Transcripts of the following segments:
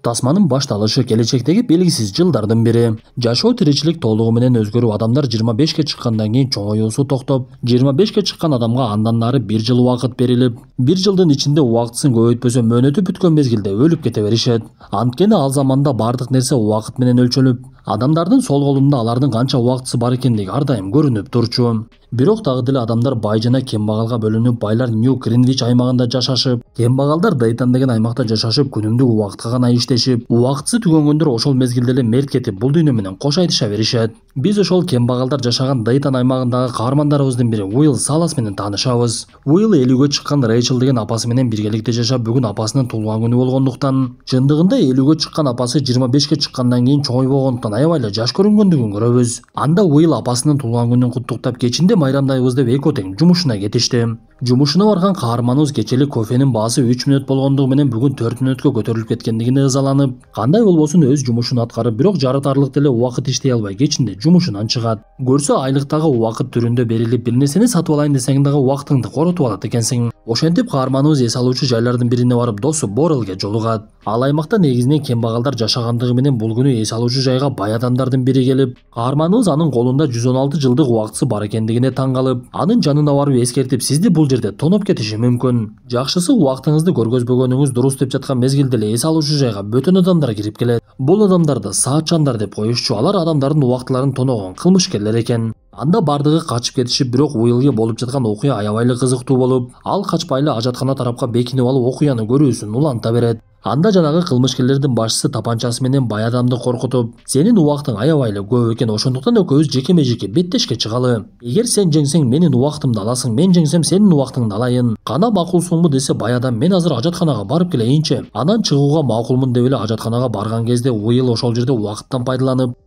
Тасманын башталышы келечектеги белгисиз жылдардын бири. Жашоо тиричилик толугу менен өзгөрүп, адамдар 25 чыккандан кийин чоңоюусу токтоп, 25 чыккан адамга андан нары 1 жыл убакыт берилип, 1 жылдын ичинде убактысын көбөйтпөсө мөөнөтү бүткөн мезгилде өлүп кете беришет. Анткени ал заманда бардык нерсе убакыт менен өлчөлүп, адамдардын сол колунда алардын канча убактысы бар экендиги ар дайым көрүнүп турчу. Бирок дагы деле адамдар бай жана кембагалга бөлүнүп, байлар Нью-Гринвич аймагында жашашып, кембагалдар Дейтон деген аймакта жашашып, күнүмдүк убакытка гана иштешип, убактысы түгөнгөндөр ошол мезгилде эле мерт кетип, бул дүйнө менен кош айтыша беришет. Биз ошол кембагалдар жашаган Дейтон аймагындагы каармандарыбыздын бири Уилл Салас менен таанышабыз. Уилл 50-гө чыккан Рэйчел деген апасы менен биргеликте жашап, бүгүн апасынын туулган күнү болгондуктан, чындыгында 50-гө чыккан апасы 25-ке чыккандан кийин чоңойбогондуктан аябай эле жаш көрүнгөндүгүн көрөбүз. Анда Уилл апасынын туулган күнүн куттуктап, кечинде майрамдайбыз деп эки тең жумушуна кетишти. Жумушуна барган каарманыбыз кечелик кофенин баасы 3 мүнөт болгондугу менен бүгүн 4 мүнөткө көтөрүлүп кеткендигине ызаланып, кандай болбосун өз жумушун аткарып, бирок жарытарлык деле убакыт иштей албай кечинде жумушунан чыгат. Көрсө айлыктагы убакыт түрүндө берилип, бир нерсени сатып алайын десең дагы убактыңды коротуп алат экенсиң. Ошентип каарманыбыз эс алуучу жайлардын бирине барып досу Борелге жолугат. Ал аймакта негизинен кембагалдар жашагандыгы менен бул күнү эс алуучу жайга бай адамдардын бири келип, каарманыбыз анын колунда 116 жылдык убактысы бар экендигине таң калып, анын жанына барып эскертип, сизди бул жерде тоноп кетиши мүмкүн. Жакшысы убактыңызды көргөзбөгөнүңүз дурус деп жаткан мезгилде эле эс алуучу жайга бөтөн адамдар кирип келет. Бул адамдарды саатчандар деп коюшчу, алар адамдардын убактыларын тоногон кылмышкерлер экен. Анда бардыгы качып кетишип, бирок Уиллге болуп жаткан окуя аябай эле кызыктуу болуп, ал качпай эле ажаткана тарапка бекинип алып окуяны көрүүсүн уланта берет. Анда жанагы кылмышкерлердин башчысы тапанчасы менен бай адамды коркутуп, сенин убактың аябай эле көп экен, ошондуктан экөөбүз жеке-межеке беттешке чыгалы. Эгер сен жеңсең менин убактымды аласың, мен жеңсем сенин убактыңды алайын. Кана макулсуңбу десе бай адам, мен азыр ажатканага барып келейинчи. Анан чыгууга макулмун деп эле ажатканага барган кезде Уилл ошол жерде убакыттан пайдаланып,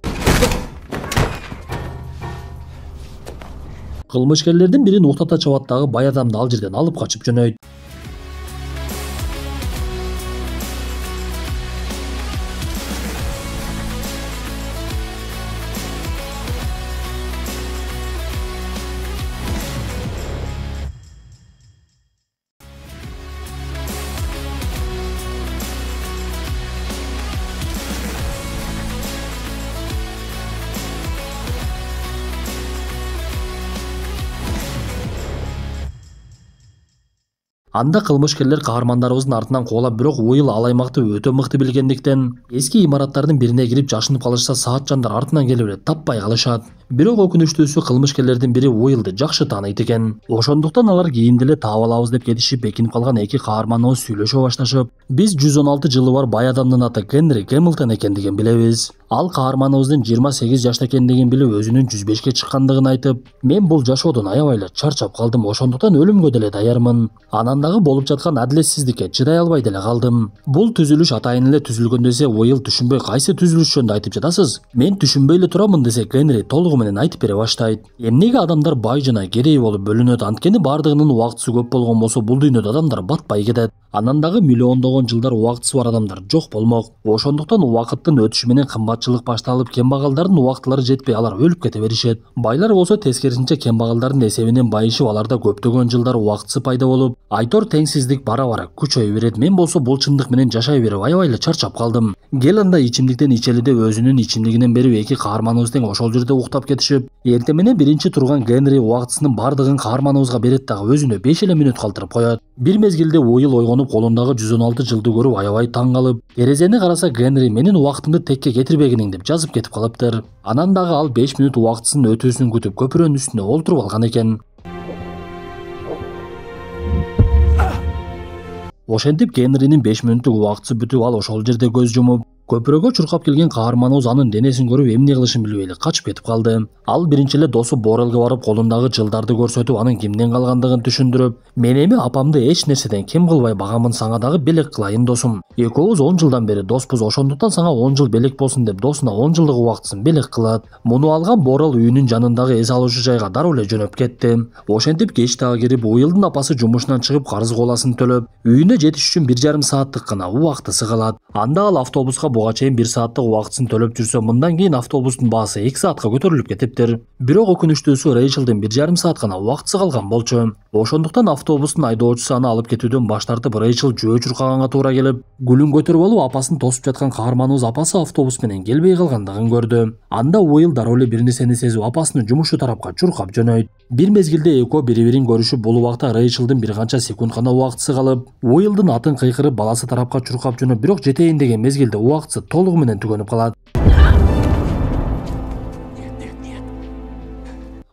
кылмышкерлердин бирин уктата чабат дагы бай адамды ал жерден алып качып жөнөйт. Анда кылмышкерлер каармандарыбыздын артынан куулап, бирок Уилл ал аймакты өтө мыкты билгендиктен, эски имараттардын бирине кирип жашынып калышса, саатчандар артынан келип эле таппай калышат. Бирок өкүнүчтүүсү кылмышкерлердин бири Уиллди жакшы тааныйт экен. Ошондуктан алар кийинде эле таап алабыз деп кетишип, бекинип калган эки каарманыбыз сүйлөшө башташып, биз 116 жылы бар бай адамдын аты Генри Гэмилтон экендигин билебиз. Ал каарманыбыздын 28 жашта экендигин билип, өзүнүн 105ке чыккандыгын айтып, мен бул жашоодон аябай эле чарчап калдым, ошондуктан өлүмгө деле даярмын. Анан дагы болуп жаткан адилетсиздикке чыдай албай деле калдым. Бул түзүлүш атайын эле түзүлгөн десе, Уилл түшүнбөй, кайсы түзүлүш жөнүндө айтып жатасыз? Мен түшүнбөй эле турамын десе, Генри толугу менен айтып бере баштайт. Эмнеге адамдар бай жана кедей болуп бөлүнөт? Анткени бардыгынын убактысы көп болгон болсо, бул дүйнөдө адамдар батпай кетет. Анан дагы миллиондогон жылдар убактысы бар адамдар жок болмок. Ошондуктан убакыттын өтүшү менен кымбатчылык башталып, кембагалдардын убактылары жетпей, алар өлүп кете беришет. Байлар болсо тескерисинче кембагалдардын эсебинен байышып, аларда көптөгөн жылдар убактысы пайда болуп, айтор теңсиздик бара-бара күчөйүп берет. Мен болсо бул чындык менен жашай берип аябай эле чарчап калдым. Кел анда ичимдиктен ичели деп өзүнүн ичимдигинен берип, эки каарманыбыз тең ошол жерде уктап кетишип, эртең менен биринчи турган Генри убактысынын бардыгын каарманыбызга берет дагы өзүнө 5 эле мүнөт калтырып коет. Бир мезгилде Уилл ойгонуп, колундагы 116 жылды көрүп аябай таң калып, терезени караса, Генри менин убактымды текке кетирбегиниң деп жазып кетип калыптыр. Анан дагы ал 5 мүнөт убактысын өтүүсүн күтүп көпүрөнүн үстүнө олтуруп алган экен. Ошентип Генринин 5 мүнөттүк убактысы бүтүп, ал ошол жерде көз жумуп, көпүрөгө чуркап келген каарманыбыз анын денесин көрүп, эмне кылышын билбей эле качып кетип калды. Ал биринчи эле досу Борелге барып, колундагы жылдарды көрсөтүп, анын кимден калгандыгын түшүндүрүп, мен эми апамды эч нерседен кем кылбай багамын, сага дагы белек кылайын досум. Экөөбүз 10 жылдан бери доспуз, ошондуктан сага 10 жыл белек болсун деп досуна 10 жылдык убактысын белек кылат. Муну алган Борел үйүнүн жанындагы эс алуучу жайга дароо эле жөнөп кетти. Ошентип кеч дагы кирип, Уиллдин апасы жумушунан чыгып карыз коласын төлөп, үйүнө жетиш үчүн 1,5 сааттык гана убактысы калат. Анда ал автобуска буга чейин 1 сааттык убактысын төлөп жүрсө, мындан кийин автобустун баасы 2 саатка көтөрүлүп кетиптир. Бирок өкүнүчтүүсү Рейчелдин 1,5 саат гана убактысы калган болчу. Ошондуктан автобустун айдоочусу аны алып кетүүдөн баш тартып, Рейчел жөө чуркаганга туура келип, гүлүн көтөрүп алып апасын тосуп жаткан каарманыбыз апасы автобус менен келбей калгандыгын көрдү. Анда Уилл дароо эле бир нерсени сезип апасынын жумушу тарапка чуркап жөнөйт. Бир мезгилде экөө бири-бирин көрүшүп, бул убакта Рейчелдин бир канча секунд гана убактысы калып, Уиллдын атын кыйкырып баласы тарапка чуркап жөнөп, бирок жетейин деген мезгилде убактысы толугу менен түгөнүп калат.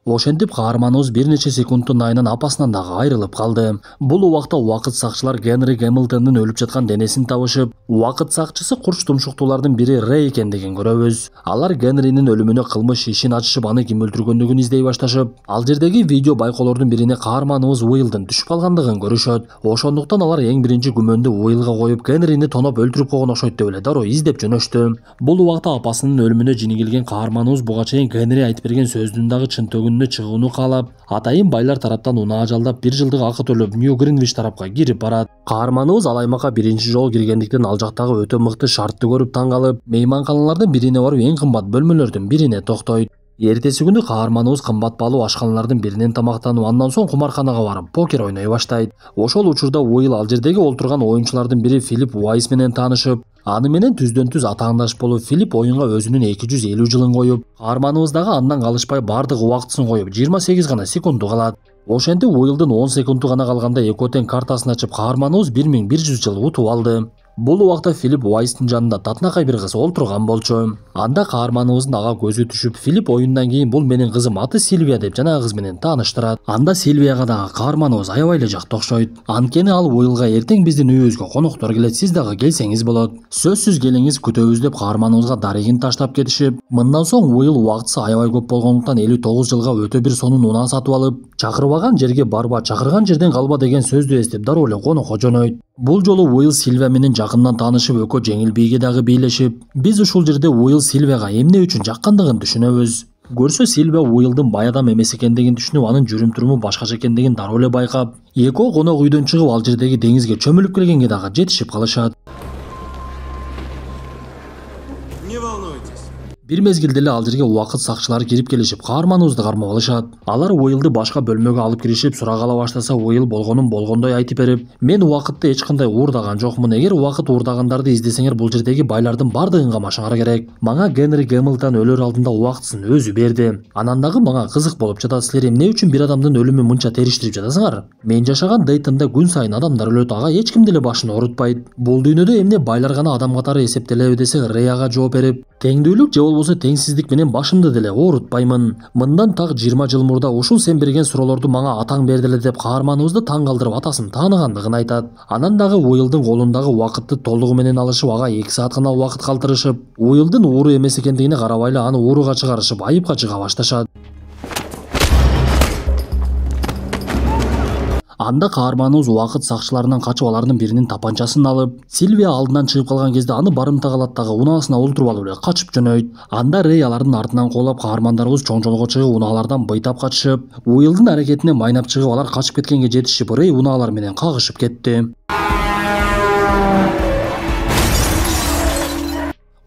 Ошентип каарманыбыз бир нече секундтун айынан апасынан дагы айрылып калды. Бул убакта убакыт сакчылар Генри Гэмилтондун өлүп жаткан денесин табышып, убакыт сакчысы курч тумшуктуулардын бири Рэй экендигин көрөбүз. Алар Генринин өлүмүнө кылмыш ишин ачышып, аны ким өлтүргөндүгүн издей башташып, ал жердеги видео байкоолордун бирине каарманыбыз Уиллдын түшүп калгандыгын көрүшөт. Ошондуктан алар эң биринчи күмөндү Уиллга коюп, Генрини тоноп өлтүрүп койгон окшойт деп эле дароо издеп жөнөштү. Бул убакта апасынын өлүмүнө жини келген каарманыбыз буга чейин Генри айтып берген сөздүн дагы чынтөгүнүнө чыгууну каалап, атайын байлар тараптан унаа жалдап 1 жылдык акы төлөп Нью Гринвич тарапка кирип барат. Каарманыбыз ал аймакка биринчи жолу киргендиктен ал жактагы өтө мыкты шартты көрүп таң калып, мейманканалардын бирине барып эң кымбат бөлмөлөрдүн бирине токтойт. Эртеси күнү каарманыбыз кымбат баалуу ашканалардын биринен тамактанып, андан соң кумарканага барып покер ойной баштайт. Ошол учурда Уилл ал жердеги олтурган оюнчулардын бири Филипп Уайс менен таанышып, аны менен түздөн-түз атаандаш болуп, Филипп оюнга өзүнүн 250 жылын коюп, каарманыбыз дагы андан калышпай бардык убактысын коюп 28 гана секунду калат. Ошентип Уиллдын 10 секунду гана калганда экөө тең картасын ачып, каарманыбыз 1100 жыл утуп алды. Бул убакта Филипп Уайстын жанында татынакай бир кыз олтурган болчу. Анда каарманыбыздын ага көзү түшүп, Филипп оюндан кийин бул менин кызым, аты Сильвия деп жанагы кыз менен тааныштырат. Анда Сильвияга дагы каарманыбыз аябай эле жакты окшойт. Анткени ал Уиллга эртең биздин үйүбүзгө коноктор келет, сиз дагы келсеңиз болот. Сөзсүз келиңиз, күтөбүз деп каарманыбызга дарыгин таштап кетишип, мындан соң Уилл убактысы аябай көп болгондуктан 59 жылга өтө бир сонун унаа сатып алып, чакырбаган жерге барба, чакырган жерден калба деген сөздү эстеп дароо эле конокко жөнөйт. Бул жолу Уилл Сильвия менен жакындан таанышып, экөө жеңил бийге дагы бийлешип, биз ушул жерде Уилл Сильвияга эмне үчүн жаккандыгын түшүнөбүз. Көрсө Сильвия Уиллдын бай адам эмес экендигин түшүнүп, анын жүрүм-туруму башкача экендигин дароо эле байкап, экөө конок үйдөн чыгып ал жердеги деңизге чөмүлүп келгенге дагы жетишип калышат. Не волнуйтесь. Бир мезгилде эле ал жерге убакыт сакчылары кирип келишип, каарманыбызды кармап алышат. Алар Уиллды башка бөлмөгө алып киришип, сурагала баштаса, Уилл болгонун болгондой айтып берип, мен убакытты эч кандай уурдаган жокмун. Эгер убакыт уурдагандарды издесеңер, бул жердеги байлардын бардыгын камашыңар керек. Мага Генри Гэмилтон өлөр алдында убактысын өзү берди. Анан дагы мага кызык болуп жатат, силер эмне үчүн бир адамдын өлүмүн мынча териштирип жатасыңар? Мен жашаган Дейтонда күн сайын адамдар өлөт, ага эч ким деле башын оорутпайт. Бул дүйнөдө эмне байлар гана адам катары эсептелеби десе, Рэй ага жооп берип, теңдүүлүк же болбосо теңсиздик менен башымды деле оорутпаймын. Мындан так 20 жыл мурда ушул сен берген суроолорду мага атаң берди эле деп каарманыбызды таң калтырып атасын тааныгандыгын айтат. Анан дагы Уиллдын колундагы убакытты толугу менен алышып, ага 2 саат гана убакыт калтырышып, Уиллдын ууру эмес экендигине карабай эле аны ууруга чыгарышып, айыпка жыга башташат. Анда каарманыбыз убакыт сакчыларынан качып алардын биринин тапанчасын алып, Сильвия алдынан чыгып калган кезде аны барымта калат дагы унаасына олтуруп алып эле качып жөнөйт. Анда Рэй алардын артынан коолап, каармандарыбыз чоң жолго чыгып унаалардан быйтап качышып, Уиллдын аракетине майнап чыгып, алар качып кеткенге жетишип, Рэй унаалар менен кагышып кетти.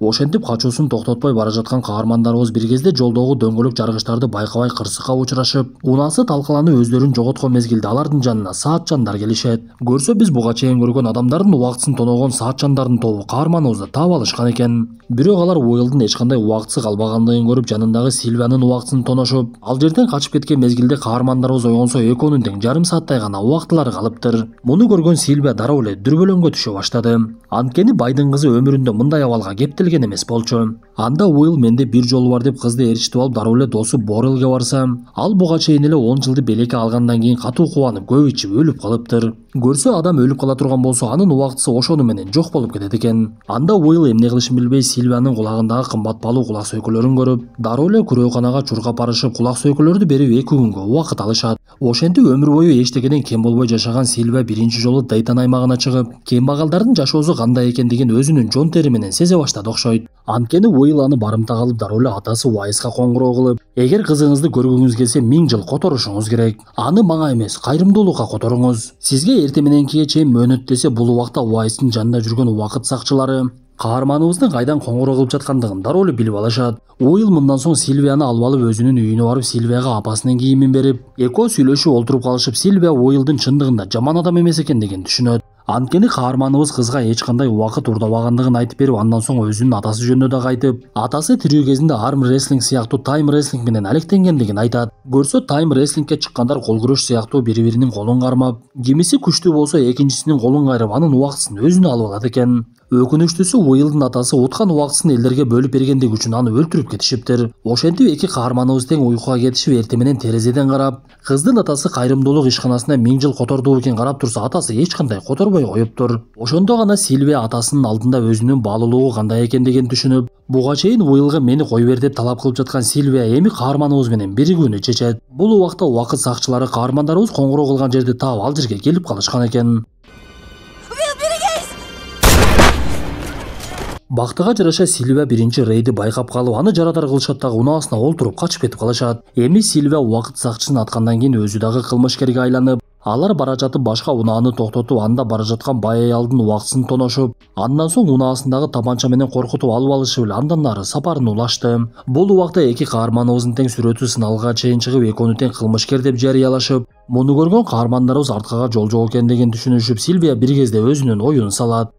Ошентип качуусун токтотпой бара жаткан каармандарыбыз бир кезде жолдогу дөңгөлөк жаргычтарды байкабай кырсыкка учурашып, унаасы талкаланып өздөрүн жоготкон мезгилде алардын жанына саатчандар келишет. Көрсө биз буга чейин көргөн адамдардын убактысын тоногон саатчандардын тобу каарманыбызды таап алышкан экен. Бирок алар Уиллдын эч кандай убактысы калбагандыгын көрүп, жанындагы Сильвиянын убактысын тоношуп, ал жерден качып кеткен мезгилде каармандарыбыз ойгонсо экөөнүн тең жарым сааттай гана убактылары калыптыр. Муну көргөн Сильвия дароо эле дүрбөлөңгө түшө баштады. Анткени байдын кызы өмүрүндө мындай абалга кептелген эмес болчу. Анда Уилл менде бир жолу бар деп кызды ээрчитип алып дароо эле досу Борелге барса, ал буга чейин эле 10 жылды белекке алгандан кийин катуу кубанып көп ичип өлүп калыптыр. Көрсө адам өлүп кала турган болсо, анын убактысы ошону менен жок болуп кетет экен. Анда Уилл эмне кылышын билбей Сильвиянын кулагындагы кымбат баалуу кулак сөйкөлөрүн көрүп, дароо эле күрөканага чуркап барышып, кулак сөйкөлөрдү берип 2 күнгө убакыт алышат. Ошентип өмүр бою эчтекеден кем болбой жашаган Сильвия биринчи жолу Дейтон аймагына чыгып, кембагалдардын жашоосу кандай экендигин өзүнүн жон тери менен сезе баштады окшойт. Анткени Уилл аны барымта калып дароо эле атасы Уайска коңгуроо кылып, эгер кызыңызды көргүңүз келсе 1000 жыл которушуңуз керек. Аны мага эмес, кайрымдуулукка которуңуз. Сизге эртең мененкиге чейин мөөнөт десе, бул убакта Уайстын жанында жүргөн убакыт сакчылары каарманыбыздын кайдан коңгуроо кылып жаткандыгын дароо эле билип алышат. Уилл мындан соң Сильвияны алып алып өзүнүн үйүнө барып Сильвияга апасынын кийимин берип, экөө сүйлөшүп олтуруп калышып, Сильвия Уиллдын чындыгында жаман адам эмес экендигин түшүнөт. Анткени каарманыбыз кызга эч кандай убакыт урдабагандыгын айтып берип, андан соң өзүнүн атасы жөнүндө дагы айтып, атасы тирүү кезинде арм рестлинг сыяктуу тайм рестлинг менен алектенгендигин айтат. Көрсө тайм рестлингке чыккандар кол күрөш сыяктуу бири-биринин колун кармап, кимиси күчтүү болсо экинчисинин колун кайрып, анын убактысын өзүнө алып алат экен. Өкүнүчтүүсү Уиллдын атасы уткан убактысын элдерге бөлүп бергендиги үчүн аны өлтүрүп кетишиптир. Ошентип эки каарманыбыз тең уйкуга кетишип, эртең менен терезеден карап, кыздын атасы кайрымдуулук ишканасына 1000 жыл которду экен карап турса, атасы эч кандай которбой коюптур. Ошондо гана Сильвия атасынын алдында өзүнүн баалуулугу кандай экендигин түшүнүп, буга чейин Уиллга мени кой бер деп талап кылып жаткан Сильвия эми каарманыбыз менен биригүүнү чечет. Бул убакта убакыт сакчылары каармандарыбыз коңгуроо кылган жерди таап ал жерге келип калышкан экен. Бактыга жараша Сильвия биринчи Рейди байкап калып, аны жарадар кылышат дагы унаасына олтуруп качып кетип калышат. Эми Сильвия убакыт сакчысын аткандан кийин өзү дагы кылмышкерге айланып, алар бара жатып башка унааны токтотуп, анда бара жаткан бай аялдын убактысын тоношуп, андан соң унаасындагы тапанча менен коркутуп алып алышып эле андан ары сапарын улашты. Бул убакта эки каарманыбыздын тең сүрөтү сыналга чейин чыгып, экөөнү тең кылмышкер деп жарыялашып, муну көргөн каармандарыбыз арткага жол жок экендигин түшүнүшүп, Сильвия бир кезде өзүнүн оюн салат.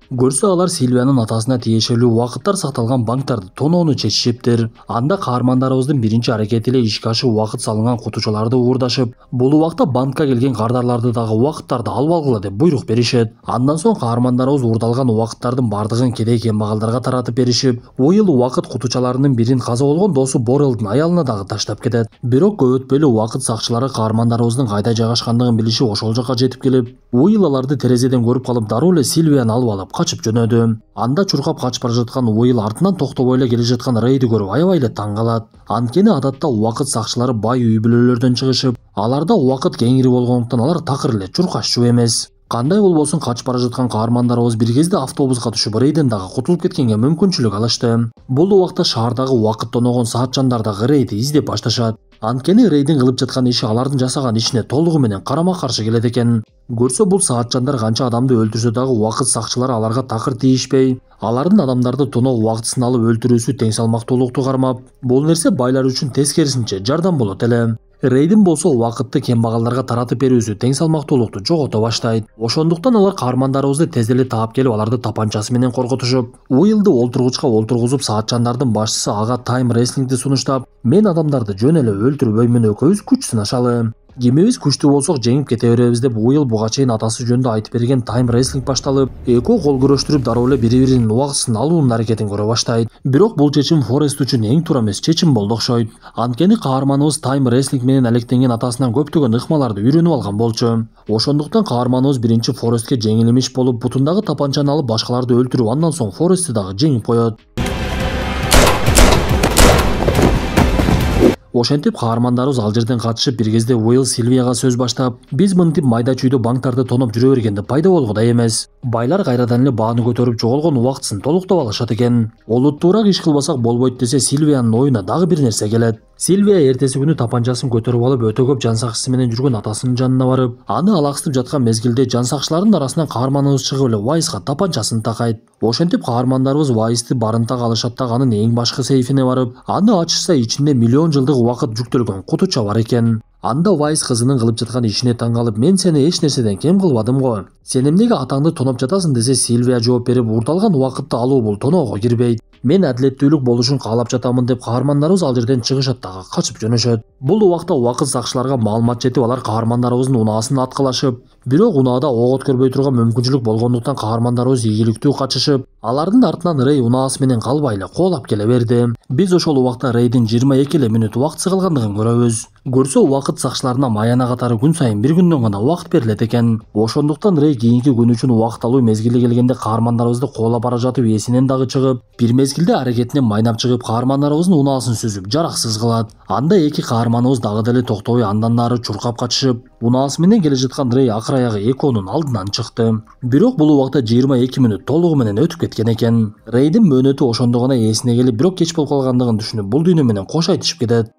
Көрсө алар Сильвиянын атасына тиешелүү убакыттар сакталган банктарды тоноону чечишиптир. Анда каармандарыбыздын биринчи аракети эле ишке ашып убакыт салынган кутучаларды уурдашып, бул убакта банкка келген кардарларды дагы убакыттарды алып алгыла деп буйрук беришет. Андан соң каармандарыбыз уурдалган убакыттардын бардыгын кедей кембагалдарга таратып беришип, Уилл убакыт кутучаларынын бирин каза болгон досу Борелдин аялына дагы таштап кетет. Бирок көп өтпөй эле убакыт сакчылары каармандарыбыздын кайда жайгашкандыгын билишип, ошол жака жетип келип, Уилл аларды терезеден көрүп калып, дароо эле Сильвияны алып алып качып жөнөдү. Анда чуркап качып бара жаткан Уилл артынан токтобой эле келе жаткан Рейди көрүп аябай эле таң калат. Анткени адатта убакыт сакчылары бай үй бүлөлөрдөн чыгышып, аларда убакыт кеңири болгондуктан алар такыр эле чуркашчу эмес. Кандай болбосун качып бара жаткан каармандарыбыз бир кезде автобуска түшүп, Рейден дагы кутулуп кеткенге мүмкүнчүлүк алышты. Бул убакта шаардагы убакыт тоногон саатчандар дагы Рейди издеп башташат. Анткени Рейдин кылып жаткан иши алардын жасаган ишине толугу менен карама каршы келет экен. Көрсө бул саатчандар канча адамды өлтүрсө дагы убакыт сакчылары аларга такыр тийишпей, алардын адамдарды тоноо убактысын алып өлтүрүүсү тең салмактуулукту кармап, бул нерсе байлар үчүн тескерисинче жардам болот эле. Рейдин болсо убакытты кембагалдарга таратып берүүсү тең салмактуулукту жогото баштайт. Ошондуктан алар каармандарыбызды тез эле таап келип, аларды тапанчасы менен коркутушуп, Уиллды олтургучка олтургузуп, саатчандардын башчысы ага тайм рестлингди сунуштап, мен адамдарды жөн эле өлтүрбөймүн, экөөбүз күч сынашалы. Кимибиз күчтүү болсок жеңип кете беребиз деп Уилл буга чейин атасы жөнүндө айтып берген тайм рестлинг башталып, экөө кол күрөштүрүп дароо эле бири-биринин убактысын алуунун аракетин көрө баштайт. Бирок бул чечим Форест үчүн эң туура эмес чечим болду окшойт. Анткени каарманыбыз тайм рестлинг менен алектенген атасынан көптөгөн ыкмаларды үйрөнүп алган болчу. Ошондуктан каарманыбыз биринчи Форестке жеңилимиш болуп, бутундагы тапанчаны алып башкаларды өлтүрүп, андан соң Форестти дагы жеңип коет. Ошентип каармандарыбыз ал жерден катышып, бир кезде Уилл Сильвияга сөз баштап, биз мынтип майда чүйдө банктарды тоноп жүрө бергенде пайда болгудай эмес. Байлар кайрадан эле бааны көтөрүп жоголгон убактысын толуктап алышат экен. Олуттуураак иш кылбасак болбойт десе, Сильвиянын оюна дагы бир нерсе келет. Сильвия эртеси күнү тапанчасын көтөрүп алып, өтө көп жан сакчысы менен жүргөн атасынын жанына барып, аны алаксытып жаткан мезгилде жан сакчылардын арасынан каарманыбыз чыгып эле Вайсга тапанчасын такайт. Ошентип каармандарыбыз Вайсты барымтага алышат да, анын эң башкы сейфине барып, аны ачышса ичинде миллион жылдык убакыт жүктөлгөн кутуча бар экен. Анда Вайс кызынын кылып жаткан ишине таң калып, мен сени эч нерседен кем кылбадым го. Сен эмнеге атаңды тоноп жатасың десе, Сильвия жооп берип, уурдалган убакытты алуу бул тоноого кирбейт. Мен адилеттүүлүк болушун каалап жатамын деп каармандарыбыз ал жерден чыгышат дагы качып жөнөшөт. Бул убакта убакыт сакчыларга маалымат жетип, алар каармандарыбыздын унаасын аткылашып, бирок унаада ок өткөрбөй турган мүмкүнчүлүк болгондуктан каармандарыбыз ийгиликтүү качышып, алардын артынан Рей унаасы менен калбай эле коолап келе берди. Биз ошол убакта Рейдин 22 эле мүнөт убактысы калгандыгын көрөбүз. Көрсө убакыт сакчыларына маяна катары күн сайын бир күндөн гана убакыт берилет экен. Ошондуктан Рей кийинки күн үчүн убакыт алуу мезгили келгенде каармандарыбызды коолап бара жатып эсинен дагы чыгып, бир мезгилде аракетинен майнап чыгып, каармандарыбыздын унаасын сүзүп жараксыз кылат. Анда эки каарманыбыз дагы деле токтобой андан нары чуркап качышып, унаасы менен келе жаткан Рей акыр аягы экөөнүн алдынан чыкты. Бирок бул убакта 22 мүнөт толугу менен өтүп кеткен экен. Рейдин мөөнөтү ошондо гана эсине келип, бирок кеч болуп калгандыгын түшүнүп, бул дүйнө менен кош айтышып кетет.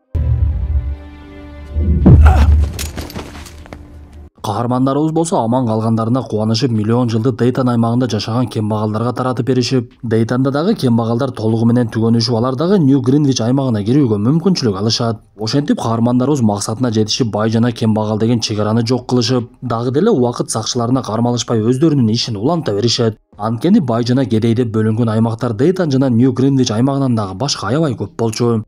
Каармандарыбыз болсо аман калгандарына кубанышып миллион жылдык Дейтан аймагында жашаган кембагалдарга таратып беришип, Дейтанда дагы кембагалдар толугу менен түгөнүшүп, алар дагы Нью Гринвич аймагына кирүүгө мүмкүнчүлүк алышат. Ошентип каармандарыбыз максатына жетишип, бай жана кембагал деген чек араны жок кылышып, дагы деле убакыт сакчыларына кармалышпай өздөрүнүн ишин уланта беришет. Анткени бай жана кедей деп бөлүнгөн аймактар Дейтан жана Нью Гринвич аймагынан дагы башка аябай көп болчу.